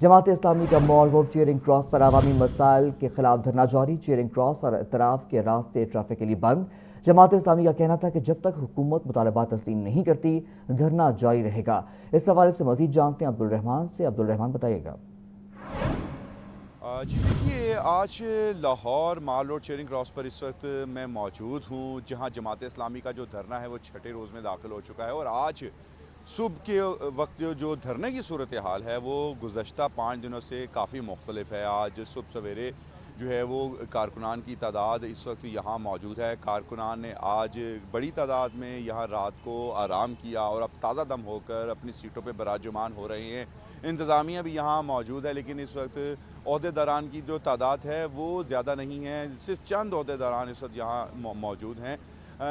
जमात इस्लामी का mall road chairing cross पर अवामी मसाइल के खिलाफ धरना जारी। चेयरिंग क्रॉस और इतराफ के रास्ते ट्रैफिक के लिए बंद। जमात इस्लामी का कहना था कि जब तक हुकूमत मुतालबात तस्लीम नहीं करती धरना जारी रहेगा। इस हवाले से मजीद जानते हैं अब्दुल रहमान से। अब्दुल रहमान बताइएगा। जी देखिए, आज लाहौर माल रोड चेयरिंग क्रॉस पर इस वक्त मैं मौजूद हूँ, जहाँ जमात इस्लामी का जो धरना है वो छठे रोज़ में दाखिल हो चुका है। और आज सुबह के वक्त जो धरने की सूरत हाल है वो गुज़श्ता 5 दिनों से काफ़ी मुख्तलिफ है। आज सुबह सवेरे जो है वो कारकुनान की तादाद इस वक्त यहाँ मौजूद है। कारकुनान ने आज बड़ी तादाद में यहाँ रात को आराम किया और अब ताज़ा दम होकर अपनी सीटों पर बराजमान हो रहे हैं। इंतज़ामिया भी यहाँ मौजूद है, लेकिन इस वक्त ओहदेदारान की जो तादाद है वो ज़्यादा नहीं है। सिर्फ चंद ओहदेदारान इस वक्त यहाँ मौजूद हैं।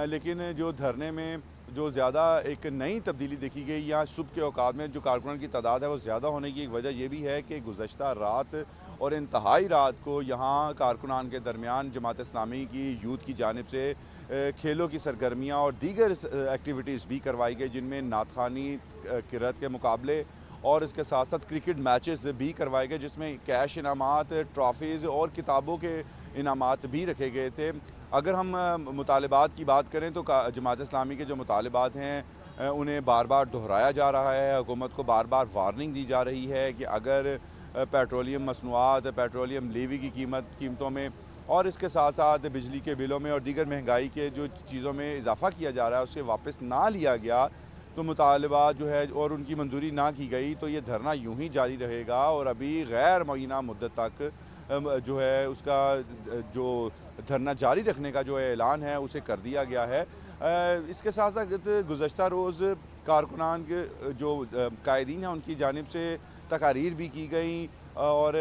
लेकिन जो धरने में जो ज़्यादा एक नई तब्दीली देखी गई यहाँ सुबह के औकात में जो कारकुनान की तादाद है वो ज़्यादा होने की वजह ये भी है कि गुज़श्ता रात और इंतहाई रात को यहाँ कारकुनान के दरमियान जमात इस्लामी की यूथ की जानिब से खेलों की सरगर्मियाँ और दीगर एक्टिविटीज़ भी करवाई गई, जिनमें नातखानी किरत के मुकाबले और इसके साथ साथ क्रिकेट मैचेस भी करवाए गए, जिसमें कैश इनामात, ट्रॉफ़ीज़ और किताबों के इनामात भी रखे गए थे। अगर हम मुतालबात की बात करें तो जमात इस्लामी के जो मुतालबात हैं उन्हें बार बार दोहराया जा रहा है। हुकूमत को बार बार वार्निंग दी जा रही है कि अगर पेट्रोलियम मसनूआत, पेट्रोलियम लेवी की कीमतों में और इसके साथ साथ बिजली के बिलों में और दीगर महंगाई के जो चीज़ों में इजाफ़ा किया जा रहा है उसे वापस ना लिया गया तो मुतालबा जो है और उनकी मंजूरी ना की गई तो ये धरना यूं ही जारी रहेगा। और अभी गैर मुअय्यना मुद्दत तक जो है उसका जो धरना जारी रखने का जो ऐलान है उसे कर दिया गया है। इसके साथ साथ गुज़श्ता रोज़ कारकुनान के जो कायदीन हैं उनकी जानिब से तकारीर भी की गई और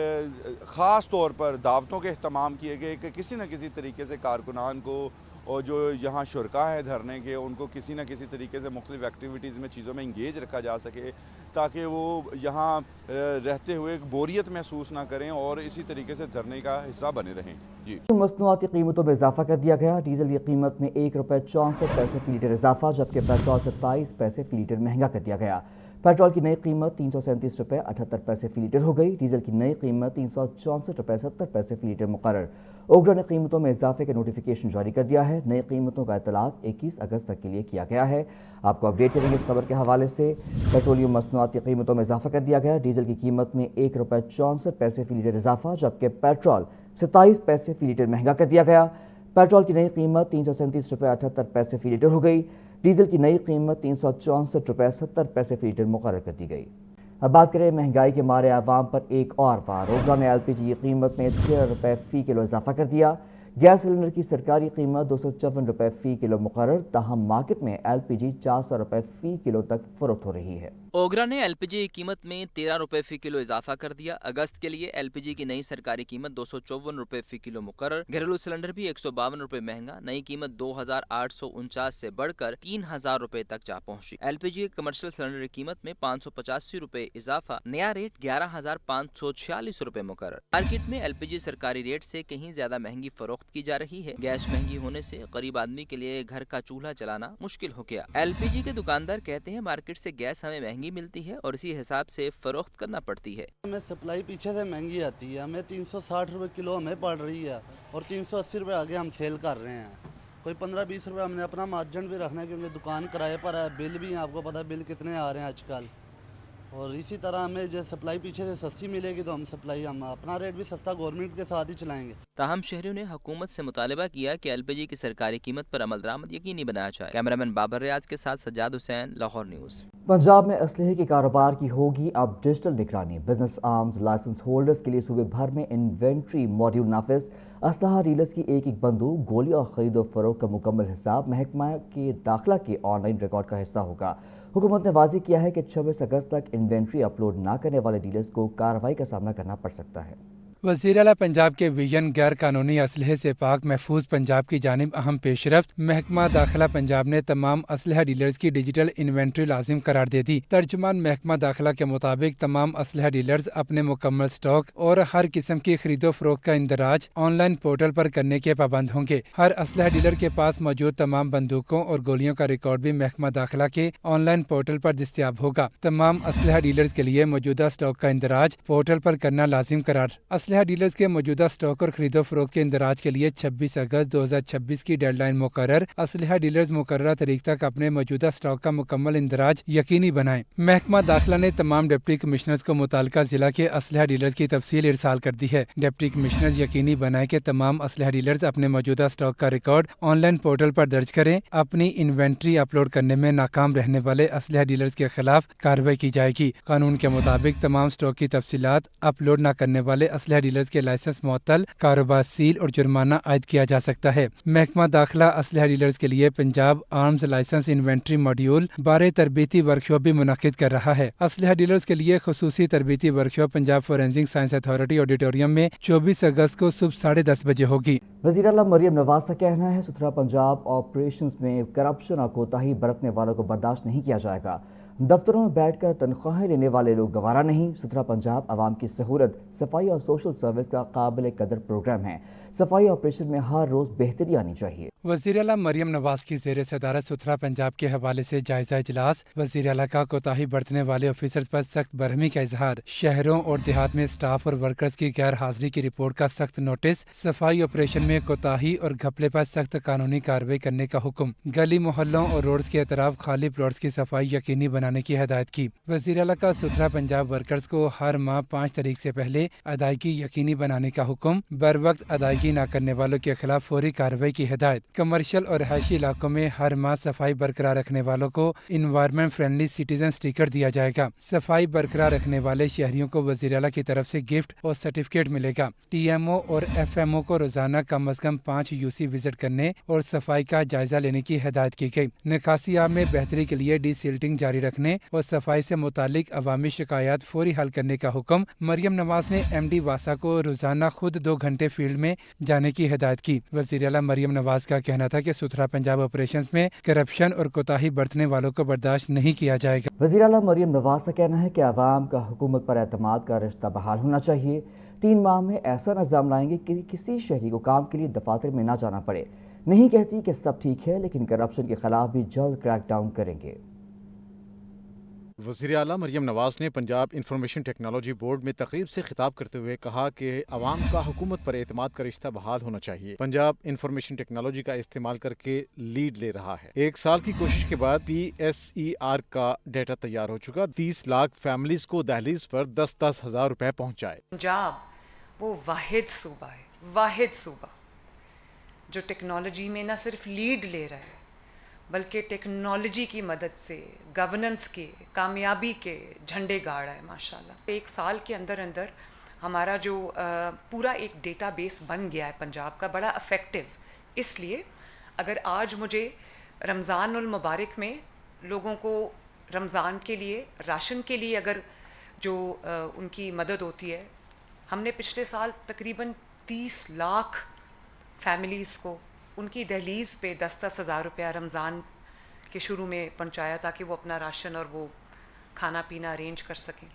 ख़ास तौर पर दावतों के अहतमाम किए गए कि किसी न किसी तरीके से कारकुनान को और जो यहाँ शुरका है धरने के उनको किसी न किसी तरीके से मुख्तलिफ एक्टिविटीज़ में चीज़ों में इंगेज रखा जा सके, ताकि वो यहाँ रहते हुए बोरियत महसूस ना करें और इसी तरीके से धरने का हिस्सा बने रहें। जी, मसनूआती कीमतों में इजाफा कर दिया गया। डीजल की कीमत में ₹1.64 फी लीटर इजाफा, जबकि पेट्रोल 27 पैसे फी लीटर महंगा कर दिया गया। पेट्रोल की नई कीमत ₹337.78 फी लीटर हो गई। डीजल की नई कीमत ₹364.70 फी लीटर मुकर्रर। ओगरा ने कीमतों में इजाफे का नोटिफिकेशन जारी कर दिया है। नई कीमतों का इतलाक 21 अगस्त तक के लिए किया गया है। आपको अपडेट करेंगे इस खबर के हवाले से। पेट्रोलियम मसनूआत की कीमतों में इजाफा कर दिया गया। डीजल की कीमत में ₹1.64 फी लीटर इजाफा, जबकि पेट्रोल 27 पैसे फी लीटर महंगा कर दिया गया। पेट्रोल की नई कीमत ₹337.78 फी लीटर हो गई। डीजल की नई कीमत ₹364.70 फी लीटर मुकर्रर कर दी गई। अब बात करें महंगाई के मारे आवाम पर एक और बार। ओगरा ने LPG की कीमत में ₹13 फी किलो इजाफा कर दिया। गैस सिलेंडर की सरकारी कीमत ₹254 फी किलो मुकर्रर, ताहम मार्केट में LPG ₹400 फी किलो तक फरोख्त हो रही है। ओगरा ने LPG की कीमत में ₹13 फी किलो इजाफा कर दिया। अगस्त के लिए LPG की नई सरकारी कीमत ₹254 फी किलो मुकर्रर। घरेलू सिलेंडर भी ₹152 महंगा, नई कीमत 2,849 से बढ़कर ₹3,000 तक जा पहुंची। LPG कमर्शियल सिलेंडर की कीमत में ₹585 इजाफा, नया रेट ₹11,546 मुकर्रर। मार्केट में LPG सरकारी रेट से कहीं ज्यादा महंगी फरोख्त की जा रही है। गैस महंगी होने से गरीब आदमी के लिए घर का चूल्हा चलाना मुश्किल हो गया। LPG के दुकानदार कहते हैं मार्केट से गैस हमें महंगी मिलती है और इसी हिसाब से फरोख्त करना पड़ती है। हमें सप्लाई पीछे से महंगी आती है, हमें 360 रुपए किलो हमें पड़ रही है और 380 रुपए आगे हम सेल कर रहे हैं। कोई 15-20 रुपए हमने अपना मार्जिन भी रखना है, क्योंकि दुकान किराए पर है, बिल भी है, आपको पता है बिल कितने आ रहे हैं आजकल। और इसी तरह हमें जो सप्लाई पीछे से सस्ती मिलेगी तो हम अपना रेट भी सस्ता गवर्नमेंट के साथ ही चलाएंगे। ताहम शहरियों ने हुकूमत से मुतालबा किया कि LPG की सरकारी कीमत पर अमल दरामद यकीनी बनाया जाए। कैमरामैन बाबर रियाज के साथ सज्जाद हुसैन, लाहौर न्यूज़। पंजाब में असलहे के कारोबार की होगी अब डिजिटल निगरानी। बिजनेस आर्म्स लाइसेंस होल्डर्स के लिए सूबे भर में इन्वेंट्री मॉड्यूल नाफिज। असलहा डीलर्स की एक एक बंदूक, गोली और खरीदो फरोख का मुकम्मल हिसाब महकमा के दाखिला के ऑनलाइन रिकॉर्ड का हिस्सा होगा। हुकूमत ने वाज़ेह किया है कि 26 अगस्त तक इन्वेंट्री अपलोड न करने वाले डीलर्स को कार्रवाई का सामना करना पड़ सकता है। वज़ीर आला पंजाब के विजन गैर कानूनी असलहे से पाक महफूज पंजाब की जानिब अहम पेशरफ्त। महकमा दाखिला पंजाब ने तमाम असलहा डीलर्स की डिजिटल इन्वेंट्री लाजिम करार दे दी। तर्जुमान महकमा दाखिला के मुताबिक तमाम असलहा डीलर्स अपने मुकम्मल स्टॉक और हर किस्म की खरीदो फरोख्त का इंदराज ऑनलाइन पोर्टल पर करने के पाबंद होंगे। हर असलहा डीलर के पास मौजूद तमाम बंदूकों और गोलियों का रिकॉर्ड भी महकमा दाखिला के ऑनलाइन पोर्टल पर दस्तयाब होगा। तमाम असलहा डीलर्स के लिए मौजूदा स्टॉक का इंदराज पोर्टल पर करना लाजिम करार। असलहा डीलर्स के मौजूदा स्टॉक और खरीदो फरोख्त के इंदराज के लिए 26 अगस्त 2026 की डेडलाइन मुकर्रर। असलहा डीलर्स मुकर्रर तारीख तक अपने मौजूदा स्टॉक का मुकम्मल इंदराज यकीनी बनाएं। महकमा दाखिला ने तमाम डिप्टी कमिश्नर्स को मुताल्लिका जिला के असलहा डीलर्स की तफसील इरसाल कर दी है। डिप्टी कमिश्नर्स यकीनी बनाएं कि तमाम असलहा डीलर्स अपने मौजूदा स्टॉक का रिकॉर्ड ऑनलाइन पोर्टल पर दर्ज करें। अपनी इन्वेंट्री अपलोड करने में नाकाम रहने वाले असलहा डीलर्स के खिलाफ कार्रवाई की जाएगी। कानून के मुताबिक तमाम स्टॉक की तफसीलात अपलोड न करने वाले असलहा डीलर्स के लाइसेंस मुअत्तल, कारोबार सील और जुर्माना आयद किया जा सकता है। महकमा दाखिला असलहा डीलर्स के लिए Punjab arms licence inventory module 12 तरबीती वर्कशॉप भी मुनक्किद कर रहा है। असलहा डीलर्स के लिए खुसूसी तरबीती workshop Punjab forensic science authority auditorium में 24 अगस्त को सुबह 10:30 बजे होगी। वज़ीर आला मरियम नवाज का कहना है, सुथरा पंजाब ऑपरेशंस में करप्शन और कोताही बरतने वालों को बर्दाश्त नहीं किया जाएगा। दफ्तरों में बैठकर तनख्वाहें लेने वाले लोग गवारा नहीं। सुथरा पंजाब आवाम की सहूलत, सफाई और सोशल सर्विस का काबिल कदर प्रोग्राम है। सफाई ऑपरेशन में हर रोज बेहतरी आनी चाहिए। वज़ीर आला मरियम नवाज की ज़ेर सदारत सुथरा पंजाब के हवाले से जायजा इजलास। वज़ीर आला का कोताही बरतने वाले ऑफिसर्स पर सख्त बरहमी का इजहार। शहरों और देहात में स्टाफ और वर्कर्स की गैर हाजिरी की रिपोर्ट का सख्त नोटिस। सफाई ऑपरेशन में कोताही और घपले पर सख्त कानूनी कार्रवाई करने का हुक्म। गली मोहल्लों और रोड्स के अतराफ खाली प्लॉट्स की सफाई यकीनी बनाने की हदायत की। वज़ीर आला का सुथरा पंजाब वर्कर्स को हर माह 5 तारीख से पहले अदायगी यकीनी बनाने का हुक्म। बर वक्त अदायगी न करने वालों के खिलाफ फौरी कार्रवाई की हिदायत। कमर्शियल और रहायशी इलाकों में हर माह सफाई बरकरार रखने वालों को इन्वायरमेंट फ्रेंडली सिटीजन स्टिकर दिया जाएगा। सफाई बरकरार रखने वाले शहरियों को वज़ीर आला की तरफ से गिफ्ट और सर्टिफिकेट मिलेगा। TMO और FMO को रोजाना कम अज कम 5 UC विजिट करने और सफाई का जायजा लेने की हिदायत की गई। निकासियाब में बेहतरी के लिए डीसिल्टिंग जारी रखने और सफाई से मुतालिक अवामी शिकायत फौरी हल करने का हुक्म। मरियम नवाज ने MD वासा को रोजाना खुद 2 घंटे फील्ड में जाने की हिदायत की। वज़ीर आला मरियम नवाज का कहना था कि सुथरा पंजाब ऑपरेशंस में करप्शन और कोताही बरतने वालों को बर्दाश्त नहीं किया जाएगा। वज़ीर आला मरियम नवाज का कहना है कि आवाम का हुकूमत पर एतमाद का रिश्ता बहाल होना चाहिए। 3 माह में ऐसा निज़ाम लाएंगे कि किसी शहरी को काम के लिए दफातर में ना जाना पड़े। नहीं कहती कि सब ठीक है, लेकिन करप्शन के खिलाफ भी जल्द क्रैक डाउन करेंगे। वज़ीर आला मरियम नवाज ने पंजाब इंफॉर्मेशन टेक्नोलॉजी बोर्ड में तकरीब से खिताब करते हुए कहा कि अवाम का हुकूमत पर एतमाद का रिश्ता बहाल होना चाहिए। पंजाब इंफॉर्मेशन टेक्नोलॉजी का इस्तेमाल करके लीड ले रहा है। 1 साल की कोशिश के बाद PSER का डेटा तैयार हो चुका। 30 लाख फैमिलीज को दहलीज पर 10-10 हज़ार रुपए पहुँचाए। पंजाब वो वाहिद सूबा है, वाहिद सूबा जो टेक्नोलॉजी में न सिर्फ लीड ले रहा है बल्कि टेक्नोलॉजी की मदद से गवर्नेंस के कामयाबी के झंडे गाड़ है माशाल्लाह। 1 साल के अंदर अंदर हमारा जो पूरा एक डेटाबेस बन गया है पंजाब का, बड़ा इफ़ेक्टिव। इसलिए अगर आज मुझे रमज़ानुल मुबारक में लोगों को रमज़ान के लिए राशन के लिए अगर जो उनकी मदद होती है, हमने पिछले साल तकरीबन 30 लाख फैमिलीज़ को उनकी दहलीज़ पे 10-10 हज़ार रुपया रमज़ान के शुरू में पहुँचाया ताकि वो अपना राशन और वो खाना पीना अरेंज कर सकें।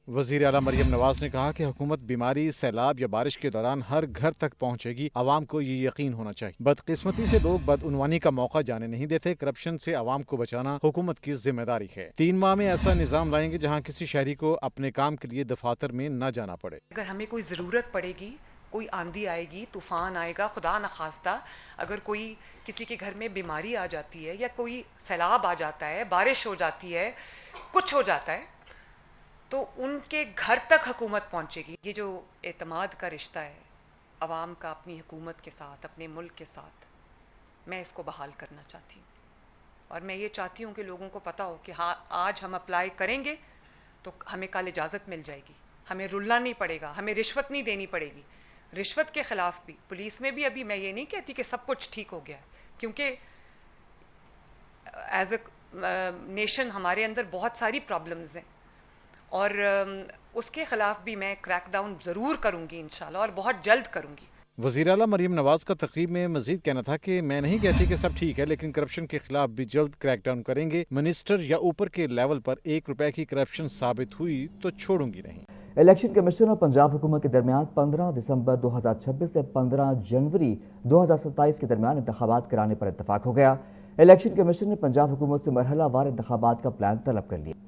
वज़ीर आला मरियम नवाज ने कहा कि हुकूमत बीमारी, सैलाब या बारिश के दौरान हर घर तक पहुँचेगी। आवाम को ये यकीन होना चाहिए। बदकिस्मती से लोग बदउनवानी का मौका जाने नहीं देते। करप्शन से आवाम को बचाना हुकूमत की जिम्मेदारी है। 3 माह में ऐसा निज़ाम लाएंगे जहाँ किसी शहरी को अपने काम के लिए दफातर में न जाना पड़े। अगर हमें कोई ज़रूरत पड़ेगी, कोई आंधी आएगी, तूफ़ान आएगा, खुदा न खास्ता अगर कोई किसी के घर में बीमारी आ जाती है या कोई सैलाब आ जाता है, बारिश हो जाती है, कुछ हो जाता है, तो उनके घर तक हुकूमत पहुंचेगी। ये जो एतमाद का रिश्ता है आवाम का अपनी हुकूमत के साथ, अपने मुल्क के साथ, मैं इसको बहाल करना चाहती हूँ। और मैं ये चाहती हूँ कि लोगों को पता हो कि हाँ, आज हम अप्लाई करेंगे तो हमें कल इजाज़त मिल जाएगी, हमें रुलना नहीं पड़ेगा, हमें रिश्वत नहीं देनी पड़ेगी। रिश्वत के ख़िलाफ़ भी पुलिस में भी अभी मैं ये नहीं कहती कि सब कुछ ठीक हो गया है, क्योंकि एज अ नेशन हमारे अंदर बहुत सारी प्रॉब्लम्स हैं और اس کے خلاف بھی میں کریک ڈاؤن ضرور کروں گی انشاءاللہ، اور بہت جلد کروں گی۔ وزیر اعلیٰ مریم نواز کا تقریب میں مزید کہنا تھا کہ میں نہیں کہتی کہ سب ٹھیک ہے، لیکن کرپشن کے خلاف بھی جلد کریک ڈاؤن کریں گے۔ منسٹر یا اوپر کے لیول پر 1 روپے کی کرپشن ثابت ہوئی تو چھوڑوں گی نہیں۔ الیکشن کمیشن اور پنجاب حکومت کے درمیان 15 دسمبر 2026 سے 15 جنوری 2027 کے درمیان انتخابات کرانے پر اتفاق ہو گیا۔ الیکشن کمیشن نے پنجاب حکومت سے مرحلہ وار انتخابات کا پلان طلب کر لیا۔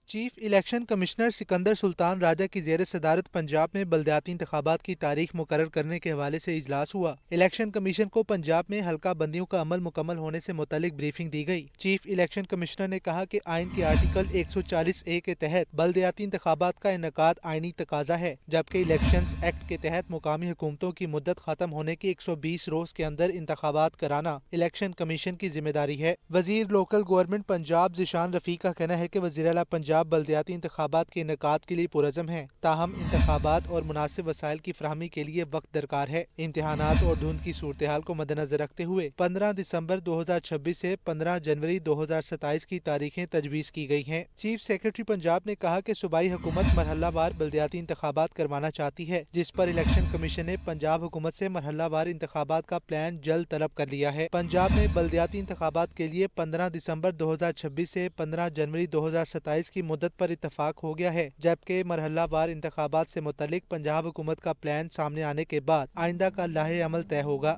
چیف الیکشن کمشنر سکندر سلطان راجہ کی زیر صدارت پنجاب میں بلدیاتی انتخابات کی تاریخ مقرر کرنے کے حوالے سے اجلاس ہوا۔ الیکشن کمیشن کو پنجاب میں حلقہ بندیوں کا عمل مکمل ہونے سے متعلق بریفنگ دی گئی۔ چیف الیکشن کمشنر نے کہا کہ آئین کے آرٹیکل 140A کے تحت بلدیاتی انتخابات کا انعقاد آئینی تقاضا ہے، جبکہ الیکشنز ایکٹ کے تحت مقامی حکومتوں کی مدت ختم ہونے کے 120 روز کے اندر انتخابات کرانا الیکشن کمیشن کی ذمہ داری ہے۔ وزیر لوکل گورنمنٹ پنجاب ذیشان رفیق کا کہنا ہے کہ وزیر اعلیٰ پنجاب بلدیاتی انتخابات کے انعقاد کے لیے پرعزم ہیں، تاہم انتخابات اور مناسب وسائل کی فراہمی کے لیے وقت درکار ہے۔ امتحانات اور دھند کی صورتحال کو مد نظر رکھتے ہوئے 15 دسمبر 2026 سے 15 جنوری 2027 کی تاریخیں تجویز کی گئی ہیں۔ چیف سیکرٹری پنجاب نے کہا کہ صوبائی حکومت مرحلہ وار بلدیاتی انتخابات کروانا چاہتی ہے، جس پر الیکشن کمیشن نے پنجاب حکومت سے مرحلہ وار انتخابات کا پلان جلد طلب کر لیا ہے۔ پنجاب میں بلدیاتی انتخابات کے لیے 15 دسمبر 2026 سے 15 جنوری 2027 کی مدت پر اتفاق ہو گیا ہے، جبکہ مرحلہ وار انتخابات سے متعلق پنجاب حکومت کا پلان سامنے آنے کے بعد آئندہ کا لاہ عمل طے ہوگا۔